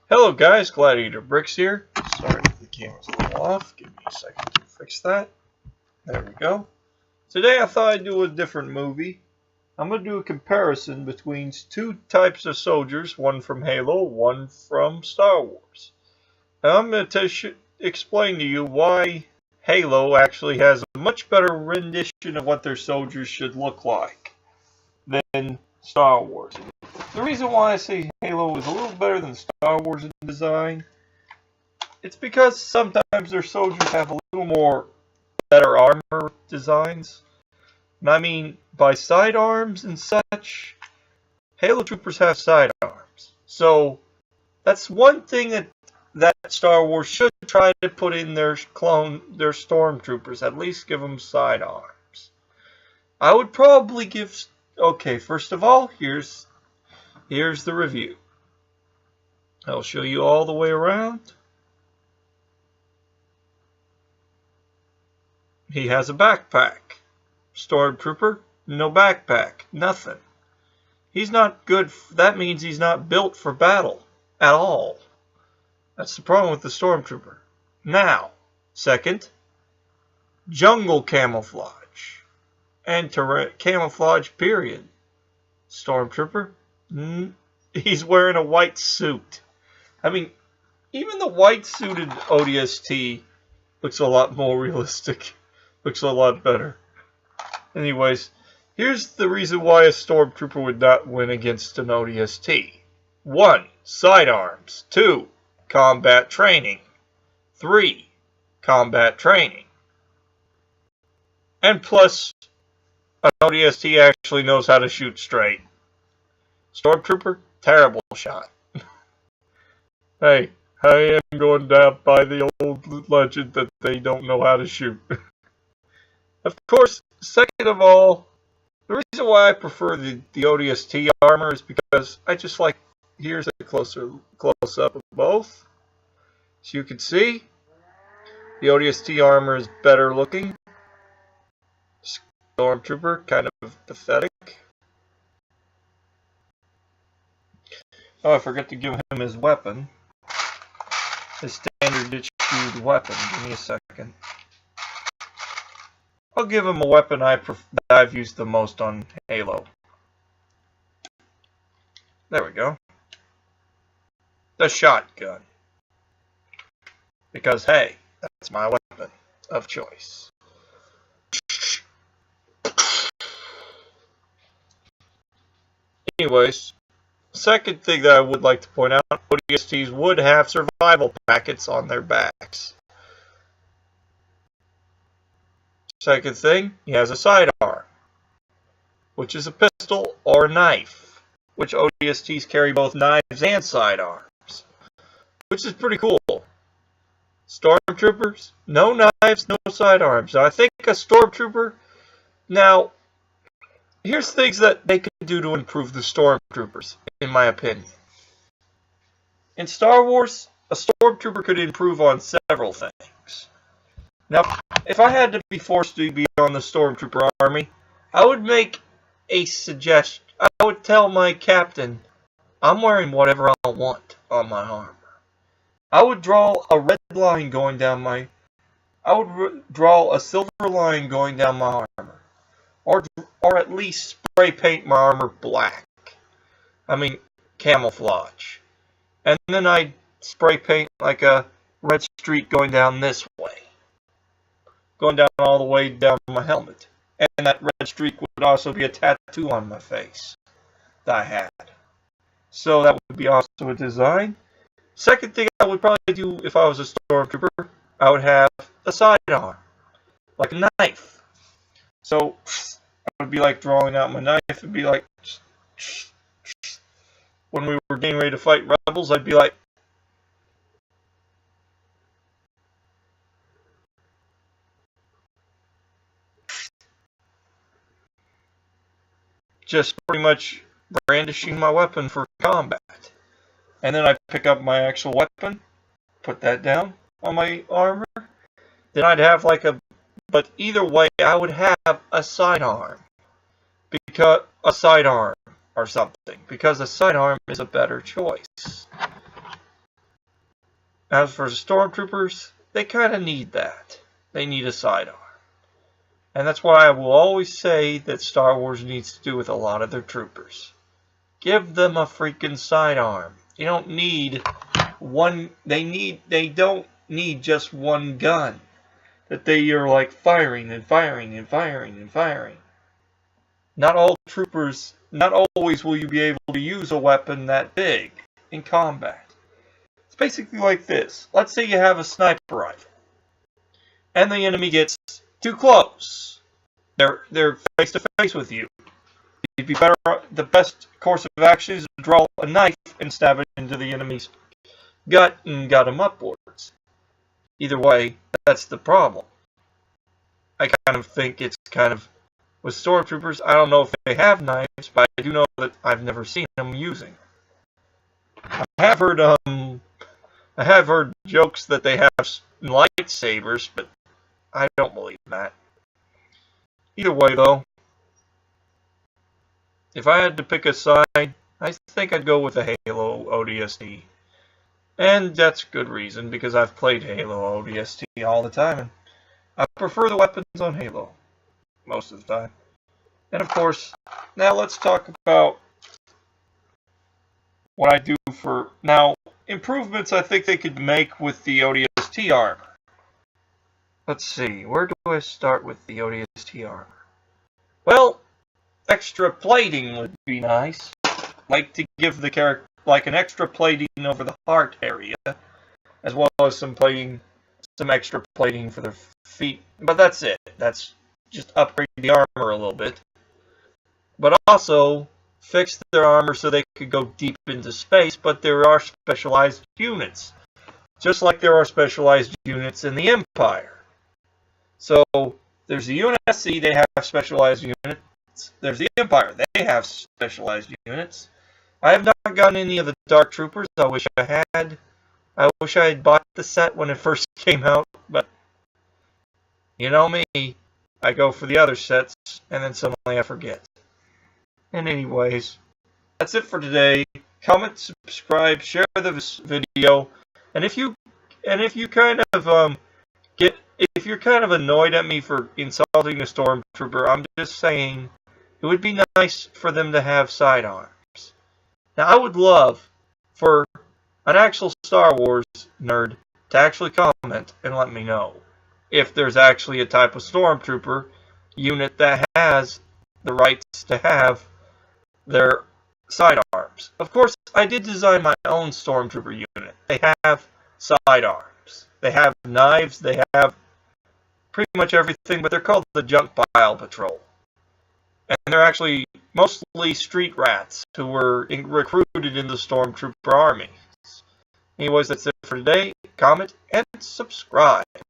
Hello guys, Gladiator Bricks here. Sorry if the camera's a little off. Give me a second to fix that. There we go. Today I thought I'd do a different movie. I'm going to do a comparison between two types of soldiers, one from Halo, one from Star Wars. And I'm going to explain to you why Halo actually has a much better rendition of what their soldiers should look like than Star Wars. The reason why I say Halo is a little better than Star Wars in design, it's because sometimes their soldiers have a little more better armor designs. And I mean, by sidearms and such, Halo troopers have sidearms. So that's one thing that Star Wars should try to put in their stormtroopers. At least give them sidearms. I would probably give. Okay, first of all, here's the review. I'll show you all the way around. He has a backpack. Stormtrooper, no backpack, nothing. He's not good. That means he's not built for battle at all. That's the problem with the Stormtrooper. Now, second, jungle camouflage. And camouflage, period. Stormtrooper, he's wearing a white suit. I mean, even the white-suited ODST looks a lot more realistic. Looks a lot better. Anyways, here's the reason why a Stormtrooper would not win against an ODST. 1. Sidearms. 2. Combat training. 3. Combat training. And plus, an ODST actually knows how to shoot straight. Stormtrooper, terrible shot. Hey, I am going down by the old legend that they don't know how to shoot. Of course, second of all, the reason why I prefer the ODST armor is because I just like, here's a close-up of both. As you can see, the ODST armor is better looking. Stormtrooper, kind of pathetic. Oh, I forgot to give him his weapon. His standard issued weapon. Give me a second. I'll give him a weapon that I've used the most on Halo. There we go. The shotgun. Because, hey, that's my weapon of choice. Anyways, second thing that I would like to point out, ODSTs would have survival packets on their backs. Second thing, he has a sidearm, which is a pistol or a knife, which ODSTs carry both knives and sidearms, which is pretty cool. Stormtroopers, no knives, no sidearms. Now, I think a Stormtrooper, now, here's things that they could do to improve the Stormtroopers, in my opinion. In Star Wars, a Stormtrooper could improve on several things. Now, if I had to be forced to be on the Stormtrooper army, I would make a suggestion. I would tell my captain, I'm wearing whatever I want on my armor. I would draw a red line going down my... I would draw a silver line going down my armor. Or at least spray paint my armor black. I mean, camouflage. And then I'd spray paint like a red streak going down this way. Going down all the way down my helmet. And that red streak would also be a tattoo on my face that I had. So that would be also a design. Second thing I would probably do if I was a Stormtrooper, I would have a sidearm. Like a knife. So I would be like drawing out my knife. It'd be like, when we were getting ready to fight rebels, I'd be like, just pretty much brandishing my weapon for combat. And then I'd pick up my actual weapon, put that down on my armor. Then I'd have like a, but either way, I would have a sidearm. Because a sidearm or something. Because a sidearm is a better choice. As for the stormtroopers, they kind of need that. They need a sidearm. And that's what I will always say that Star Wars needs to do with a lot of their troopers. Give them a freaking sidearm. You don't need one. They don't need just one gun that they are like firing and firing and firing and firing. Not all troopers, not always will you be able to use a weapon that big in combat. It's basically like this. Let's say you have a sniper rifle and the enemy gets too close. They're face to face with you. You'd be better. The best course of action is to draw a knife and stab it into the enemy's gut and gut him upwards. Either way, that's the problem. I kind of think it's kind of with stormtroopers. I don't know if they have knives, but I do know that I've never seen them using. I have heard jokes that they have lightsabers, but I don't believe that. Either way, though, if I had to pick a side, I think I'd go with the Halo ODST. And that's good reason, because I've played Halo ODST all the time, and I prefer the weapons on Halo most of the time. And of course, now let's talk about what I do for... Now, improvements I think they could make with the ODST armor. Let's see, where do I start with the ODST armor? Well, extra plating would be nice. Like to give the character like an extra plating over the heart area, as well as some extra plating for their feet. But that's it. That's just upgrade the armor a little bit. But also fix their armor so they could go deep into space, but there are specialized units. Just like there are specialized units in the Empire. So, there's the UNSC, they have specialized units. There's the Empire, they have specialized units. I have not gotten any of the Dark Troopers. I wish I had. I wish I had bought the set when it first came out, but you know me. I go for the other sets, and then suddenly I forget. And anyways, that's it for today. Comment, subscribe, share this video, and if you kind of if you're kind of annoyed at me for insulting a stormtrooper, I'm just saying it would be nice for them to have sidearms. Now, I would love for an actual Star Wars nerd to actually comment and let me know if there's actually a type of stormtrooper unit that has the rights to have their sidearms. Of course, I did design my own stormtrooper unit. They have sidearms. They have knives. They have pretty much everything, but they're called the Junk Pile Patrol. And they're actually mostly street rats who were recruited in the Stormtrooper army. Anyways, that's it for today. Comment and subscribe.